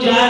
4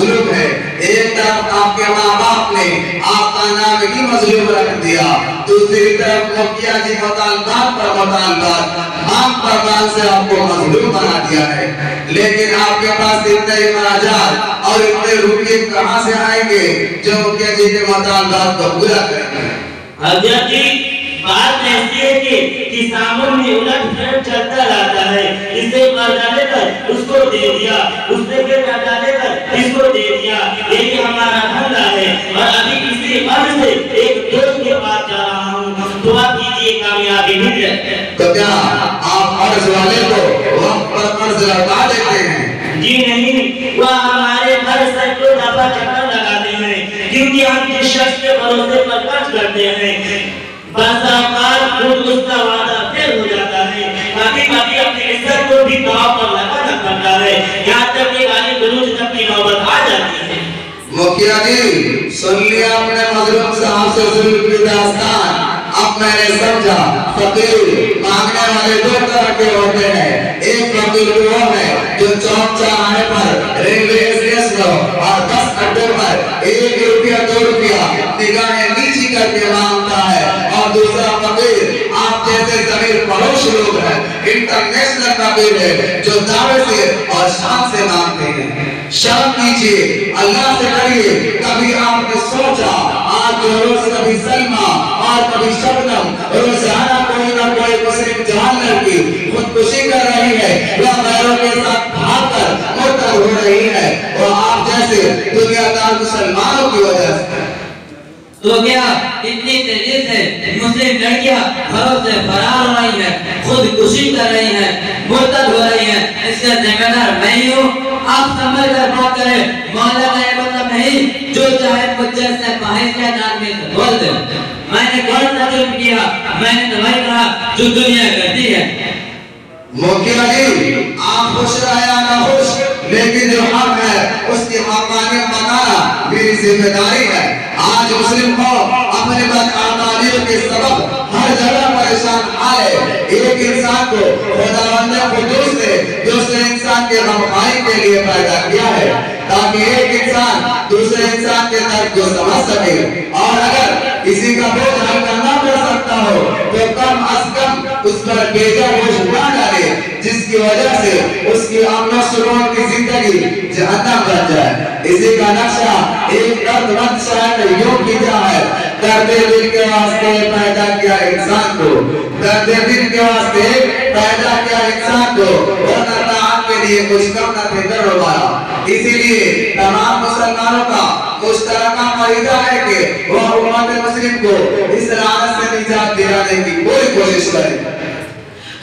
मजलूम है, एक तरफ आपके माँ बाप ने आपका नाम ही मजलूम रख दिया, दूसरी तरफ मुखिया जी मुतालबात पर मुतालबात, मांग पर मांग से आपको मजलूम बना दिया है। लेकिन आपके पास इतने इमारत और इतने रुपये कहाँ से आएंगे जो मुखिया जी के मुतालबात को पूरा करेंगे? हजरत जी, बात ऐसी है कि किसानों में उलट फेर चलता रहता है, इसे कर्जा लेकर उसको दे दिया, उससे फिर कर्जा लेकर इसको दे दिया, यही हमारा धंधा है। और अभी इसी अर्ज से एक दोस्त के पास जा रहा हूँ, दुआ कीजिए कामयाबी मिल जाए। तो क्या आप कर्ज वाले को वक्त पर कर्ज लौटा देते हैं? जी नहीं, वह हमारे घर से तो दफा चक्कर लगाते हैं, क्योंकि हम जिस शख्स के भरोसे पर कर्ज करते हैं उसका वादा फेल हो जाता है, कभी-कभी अपनी इज्जत को भी दांव पर लगाना पड़ता है, यहाँ तक कि गाली गलौज तक की नौबत आ जाती है। मुखिया जी, सुन लिया अपने मजलूम साहब से जुल्म की दास्तान। अब मैंने समझा फकीर मांगने वाले दो तरह के होते हैं। एक फकीर वो है जो चौक चौराहे पर, रेलवे स्टेशन और बस अड्डे पर 1 रुपया 2 रुपया निगाहें नीची करके मांगता है, और दूसरा फकीर आप जैसे जमीर पड़ोस लोग हैं, इंटरनेशनल फकीर है जो दावे से और शान से मांगते हैं। शर्म कीजिए, अल्लाह से करिए। कभी आपने सोचा आज जो रोज कभी सलमा और कभी शबनम रोजाना कोई ना कोई मुस्लिम जवान लड़की खुदकुशी कर रही है या गैरों के साथ भागकर मुर्तद हो रही है, और आप जैसे दुनियादार मुसलमानों की वजह से। तो क्या इतनी तेजी से मुस्लिम लड़कियां घरों से फरार हो रही हैं, खुदकुशी कर रही हैं, मुर्तद हो रही हैं, इसका जिम्मेदार मैं ही हूँ? आप समझ कर बात करें। मौला का ये मतलब नहीं जो चाहे मुझसे से ख्वाहिश आदमी से बोल दे। मैंने कौन सा जुल्म किया? मैंने तो वही कहा जो दुनिया करती है। मुखिया जी, आप खुश रहे या ना खुश, लेकिन जो हक है उसकी हक़ानियत बताना मेरी जिम्मेदारी है। आज मुस्लिम कौम अपने बदअमालियों के सबब हर जगह परेशान है। एक इंसान को खुदावंद कुद्दूस ने दूसरे इंसान के गमखाई के लिए पैदा किया है, ताकि एक इंसान दूसरे इंसान के दर्द को समझ सके, और अगर किसी का बोझ हल्का न कर सकता हो तो कम अज कम उस पर बेजा बोझ न डाले, जिसकी वजह से उसकी अमन सुकून की जिंदगी जहन्नम बन जाए। इसी का नक्शा एक दर्दमंद शायर ने यूं खींचा है, दर्द दिल के वास्ते पैदा किया इंसान को, दर्द दिल के वास्ते पैदा किया इंसान को, वरना ताक़त के लिए कुछ कम न थे दर्द वाला। इसीलिए तमाम मुसलमानों का मुश्तरका फरीदा है कि वह उम्मत मुस्लिम को इस लानत से निजात दिलाने की पूरी कोशिश करें,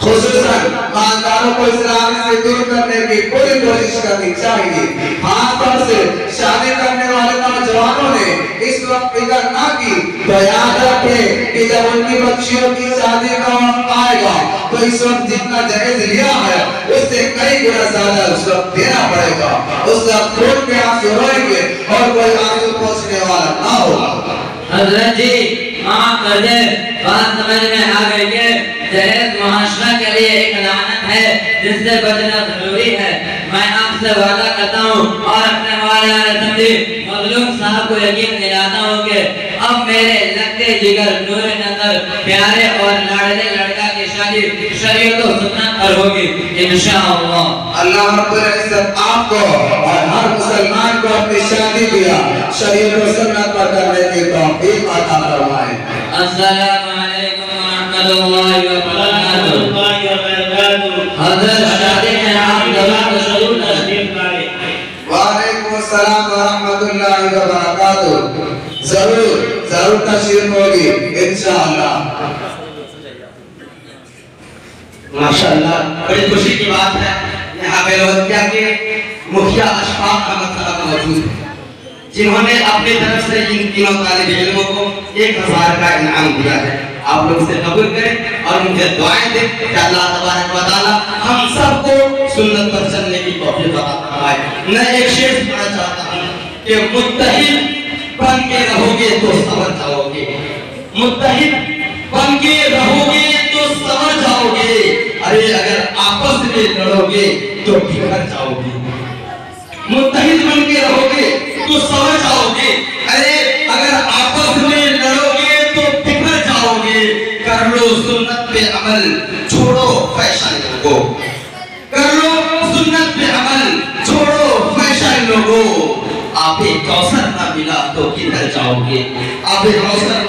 खुसूसन मालदारों को इस्लाम से दूर करने की पूरी कोशिश करनी चाहिए। खासतौर से शादी करने वाले नौजवानों ने इस वक्त फिक्र ना की तो याद रखें कि जब उनकी बच्चियों की शादी का वक्त आएगा तो इस वक्त जितना दहेज लिया है उससे कई गुना ज्यादा उस वक्त देना पड़ेगा। उस वक्त खून के आंसू रोएंगे और कोई आंसू पोंछने वाला ना होगा। हजरत जी माफ कर दे, बात समझ में आ गई है। दहेज मुआशरा के लिए एक लानत है जिससे बचना जरूरी है। मैं आपसे वादा करता हूँ और अपने वाले मजलूम साहब को यकीन दिलाता हूँ कि अब मेरे लगते जिगर नूरे नजर प्यारे और लाडले लड़का की शादी शरीयत और सुन्नत पर होगी इंशाअल्लाह। अल्लाह रब्बुल इज्जत आपको और हर मुसलमान को अपनी शादी दिया शरीयत और सुन्नत पर करने की तौफीक अता फरमाए। अस्सलामु अलैकुम व रहमतुल्लाहि व बरकातुहू। हज़रत शादी में आप जरूर तशरीफ लाएं। वालेकुम अस्सलाम व रहमतुल्लाहि व बरकातुहू। जरूर तशरीफ होगी इंशाअल्लाह। माशाअल्लाह, बड़ी खुशी की बात है यहाँ बेलवतिया के मुखिया अशफाक अहमद साहब मौजूद हैं, जिन्होंने अपनी तरफ से इन तीनों तालिब इल्मों को 1000 का इनाम दिया है। आप लोग इसे कबूल करें और मुझे दुआएं दें कि अल्लाह तबारक व तआला हम सबको सुन्नत पर चलने की तौफीक अता फरमाए। मैं एक शेर पढ़ना चाहता हूँ कि मुत्तहिद बन के रहोगे तो समझ जाओगे, मुत्तहिद बन के रहोगे तो समझ जाओगे, अरे अगर आपस में लड़ोगे तो बिखर जाओगे। मुत्तहिद बन के रहोगे तो समझ जाओगे। अरे अगर आपस में लड़ोगे तो बिखर जाओगे। कर लो सुन्नत पे अमल, छोड़ो फैशन को। कर लो सुन्नत पे अमल, छोड़ो फैशन लोगो। आप कौसर ना मिला तो किधर जाओगे? आप कौसर